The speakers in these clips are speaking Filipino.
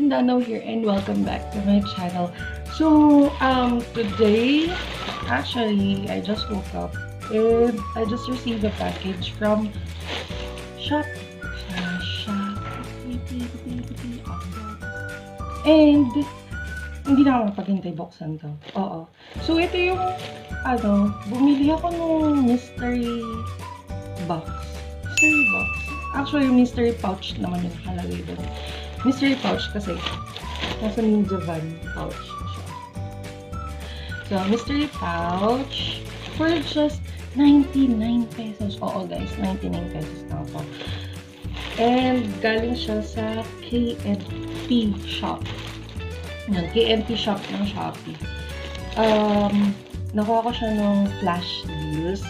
Dano here and welcome back to my channel. So, today, actually, I just woke up and I just received a package from Shopee. And, hindi na ako mapaghintay buksan to. Oo. So, ito yung, bumili ako nung mystery box. Mystery box. Actually, mystery pouch naman yung nakalagay doon. Mystery pouch kasi nasa Ninja Van pouch siya. So, mystery pouch for just 99 pesos. Oo guys, 99 pesos na po. And galing siya sa KNP shop. Yan, KNP shop ng Shopee. Nakuha ko siya nung flash deals.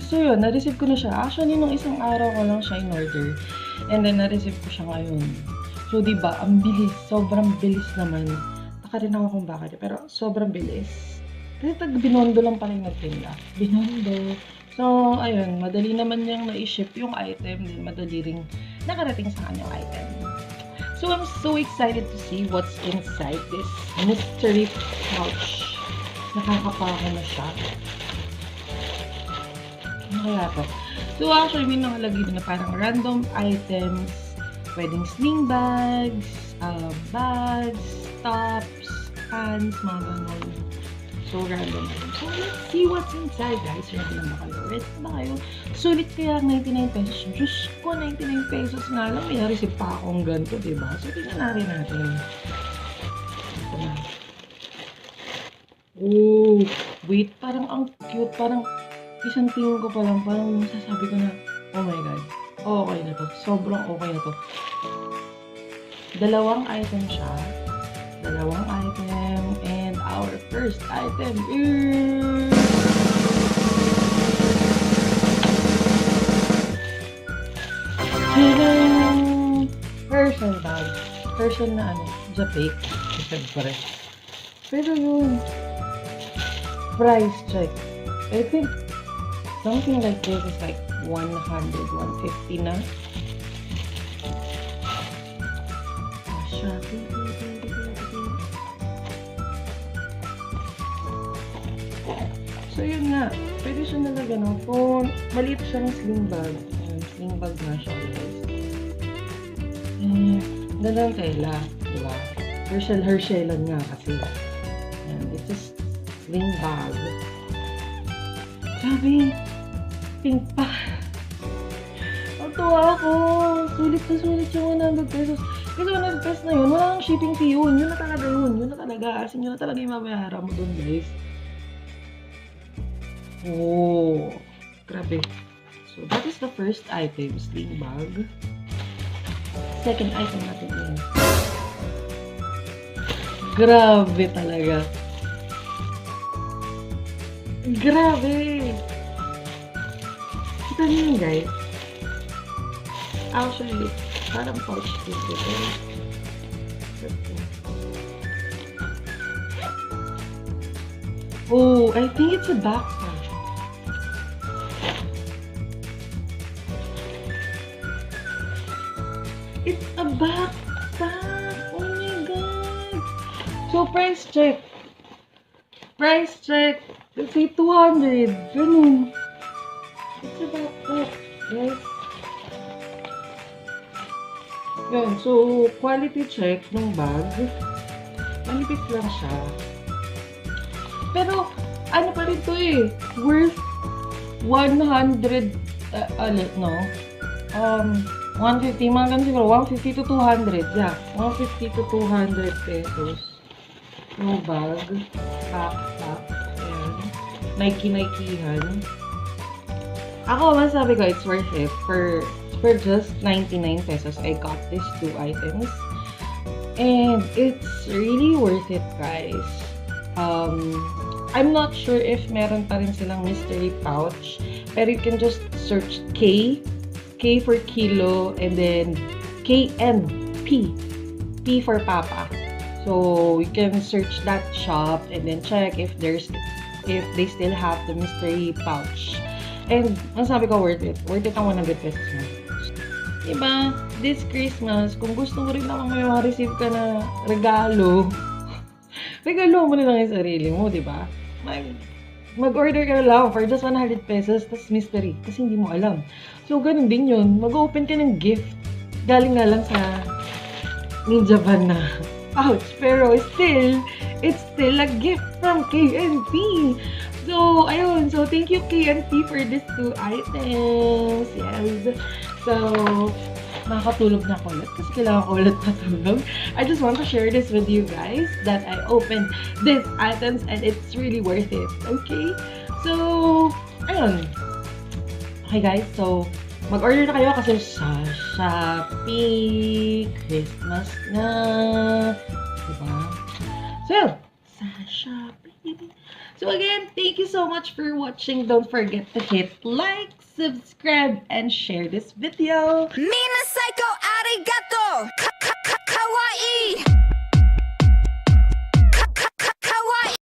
So yun, na-receive ko na siya. Actually, nung isang araw ko lang siya in-order. And then, na-receive ko siya ngayon. So, diba, ang bilis. Sobrang bilis naman. Taka rin ako kung bakit. Pero, sobrang bilis. Kasi binondo lang pala yung nagtinda. Binondo. So, ayun, madali naman niyang na-ship yung item. Then, madali ring nakarating sa kanyang item. So, I'm so excited to see what's inside this mystery pouch. Nakakapako na siya. Ano kaya to? So, actually, may nakalagay na parang random items. Pwedeng sling bags, bags, tops, pants, mga ganon. So, random. So, let's see what's inside, guys. Ready na ba kayo? Ready na ba kayo? Sulit kaya 99 pesos. Diyos ko, 99 pesos nga lang. May na-receive pa akong ganito, diba? So, tingnan natin. Ito na. Oh, wait. Parang ang cute. Parang isang tingin ko pa lang, parang sasabi ko na, oh my god, okay na to. Sobrang okay na to. Dalawang item siya. Dalawang item. And our first item is... Person bag. Person na Japik. Siyempre. Pero yun, price check. I think something like this is like 100, 150 na. Shopee. So yun nga, pwede siya nalagyan ng phone. Maliit siyang sling bag. Sling bag na siya guys. Ganda ng tela, diba? Herschel-Herschelan nga kasi. It's a sling bag. Sabi, pink pa. Ang tuwa ako. Sulit na sulit yung 100 pesos. Kasi 100 pesos na yun, wala nang shipping fee yun. Yun na talaga yun. Yun na talaga. As in, yun na talaga yung mabayaran mo dun, guys. Oh, grabe. So, that is the first item, sling bag. Second item natin yun. Grabe talaga. Grabe! Kita niyo yun, guys. Actually, parang pouch dito. Oh, I think it's a backpack. It's a backpack! Oh my god! So, price check. Price check. Let's say 200. Ganun. It's a backpack, guys. Yun. So, quality check ng bag. Manipis lang siya. Pero, ano pa rin to eh. Worth 100, no? 150, mga ganun siguro. 150 to 200. Yeah. 150 to 200 pesos. Yung bag. Backpack. Ayan. Nike-Nikehan. Ako, masabi ko, it's worth it. For just 99 pesos, I got these two items. And it's really worth it, guys. I'm not sure if meron pa rin silang mystery pouch. Pero you can just search K for kilo, and then K and P. P for Papa. So you can search that shop and then check if they still have the mystery pouch. And ang sabi ko, worth it. Worth it ang 100 pesos na. Diba? this Christmas, kung gusto mo rin naman may ma-receive ka na regalo, regalo mo na lang yung sarili mo, di ba? Mag-order ka na lang for just 100 pesos, tas mystery, kasi hindi mo alam. So, ganun din yun. Mag-open ka ng gift. Galing nga lang sa Ninja Van na pouch. Pero it's still a gift from KNT. So, ayun. So, thank you KNT for these 2 items. Yes. So, makakatulog na ako ulit kasi kailangan ko ulit matulog. I just want to share this with you guys that I opened these items and it's really worth it. Okay? So, ayun. Okay guys, so mag-order na kayo kasi sa Shopee, Christmas na. Diba? So, sa Shopee. So again, thank you so much for watching. Don't forget to hit like, subscribe, and share this video. Mina Psycho Arigato!